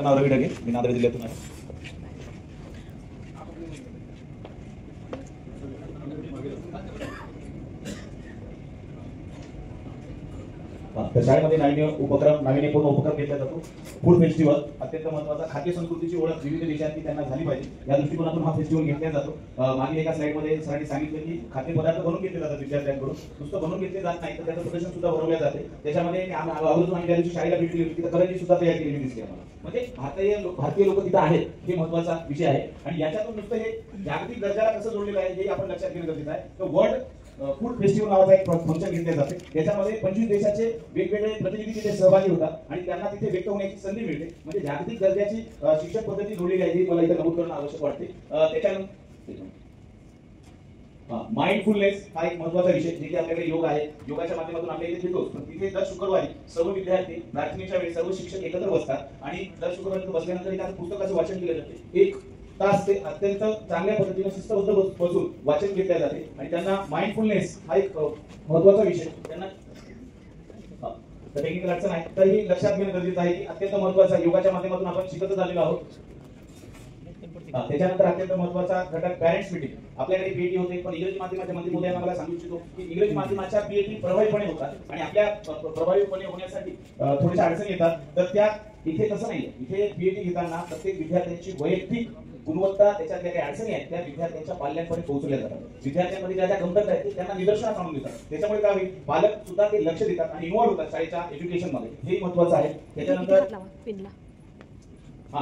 माझं नाव रवी ढगे, मी नांदेड जिल्ह्यातून आहे. तर शाळेमध्ये नाविन्यपूर्ण उपक्रम घेतला जातो. फूड फेस्टिवल अत्यंत महत्त्वाचा. खाद्य संस्कृतीची ओळख विविध देशांची त्यांना झाली पाहिजे या दृष्टिकोनातून हा फेस्टिवल घेतला जातो. मागील एका स्लाइडमध्ये सरांनी सांगितलं की खाद्यपदार्थ बनवून घेतले जातात विद्यार्थ्यांकडून. नुसतं बनवून घेतले जात नाही तर त्याचं प्रदर्शन सुद्धा भरवलं जाते. त्याच्यामध्ये आवर्जून आम्ही त्या दिवशी शाळेला भेटली होती, तिथं करंजी सुद्धा तयार केलेली दिसली आम्हाला. म्हणजे भारतीय लोक तिथं आहेत हे महत्त्वाचा विषय आहे. आणि याच्यातून नुसतं हे जागतिक दर्जाला कसं जोडलेलं आहे हे आपण लक्षात घेणं गरजेचं आहे. तर वर्ल्ड फूड फेस्टिवल नावाचा एक फंक्शन घेतले जाते. त्याच्यामध्ये 25 देशाचे वेगवेगळे प्रतिनिधी तिथे सहभागी होतात आणि त्यांना तिथे व्यक्त होण्याची संधी मिळते. म्हणजे जागतिक दर्जाची शिक्षण पद्धती जोडलेली आहे हे मला इथे नमूद करणं आवश्यक वाटते. त्याच्यानंतर माइंडफुलनेस हा एक महत्त्वाचा विषय, जे की आपल्याकडे योग आहे. योगाच्या माध्यमातून आपल्या इथे घेतो. पण तिथे दर शुक्रवारी सर्व विद्यार्थी प्रार्थनेच्या वेळी सर्व शिक्षक एकत्र बसतात आणि दर शुक्रवारी बसल्यानंतर एका पुस्तकाचं वाचन केलं जाते. 1 तास ते अत्यंत चांगल्या पद्धतीने शिस्तबद्ध बसून वाचन घेतले जाते आणि त्यांना माइंडफुलनेस हा एक महत्त्वाचा विषय त्यांना टेक्निकल अडचण आहे तर ही लक्षात घेणं गरजेचं आहे की अत्यंत महत्त्वाचा योगाच्या माध्यमातून आपण शिकतच आलेलो आहोत. त्याच्यानंतर अत्यंत महत्त्वाचा घटक पॅरेंट्स मीटिंग. आपल्याकडे पीएटी होते, पण इंग्रजी माध्यमाच्या मंत्री मोदयांना मला सांगू इच्छितो की इंग्रजी माध्यमाच्या पीएटी प्रभावीपणे होतात आणि आपल्या प्रभावीपणे होण्यासाठी थोड्याशा अडचणी येतात. तर त्या इथे तसं नाही. इथे पीएटी घेताना प्रत्येक विद्यार्थ्यांची वैयक्तिक गुणवत्ता, त्याच्यातल्या काही अडचणी आहेत त्या विद्यार्थ्यांच्या पाल्यांपर्यंत पोहोचवल्या जातात. विद्यार्थ्यांमध्ये ज्या कमतरता आहेत त्यांना निदर्शनास आणून देतात. त्याच्यामुळे काय होईल, पालक सुद्धा ते लक्ष देतात आणि इन्व्हॉल्व होतात शाळेच्या एज्युकेशन मध्ये. हे महत्त्वाचं आहे. त्याच्यानंतर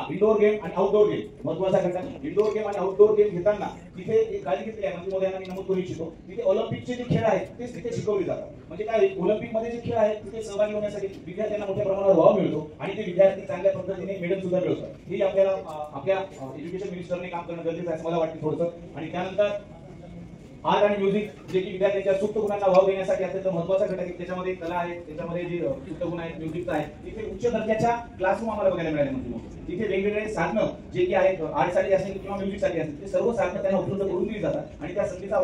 इंडोर गेम आणि आउटडोर गेम महत्त्वाचा घटक. इंडोर गेम आणि आउटडोर गेम घेताना तिथे एक काळजी घेतली आहे. म्हणजे मोदयांना मी नमूद करू इच्छितो तिथे ऑलिम्पिकचे जे खेळ आहेत ते तिथे शिकवले जातात. म्हणजे काय, ऑलिम्पिक मध्ये जे खेळ आहेत तिथे सहभागी होण्यासाठी विद्यार्थ्यांना मोठ्या प्रमाणावर वाव मिळतो आणि ते विद्यार्थी चांगल्या पद्धतीने मेडल सुद्धा मिळवतात. हे आपल्याला आपल्या एज्युकेशन मिनिस्टरने काम करणं गरजेचं आहे असं मला वाटतं थोडंसं. आणि त्यानंतर आर्ट आणि म्युझिक, जे की विद्यार्थ्यांच्या सुप्त गुणांना वाव देण्यासाठी अत्यंत महत्त्वाचा घटक आहे. त्याच्यामध्ये कला आहे, त्याच्यामध्ये जे सुप्त गुण आहेत, म्युझिकचा आहे. तिथे उच्च दर्जाच्या क्लासरूम आम्हाला बघायला मिळाले. म्हणजे तिथे वेगवेगळे साधनं जे की आहेत आर्टसाठी असेल किंवा म्युझिकसाठी असेल ते सर्व साधनं त्यांना उपलब्ध करून दिली जातात आणि त्या संधीचा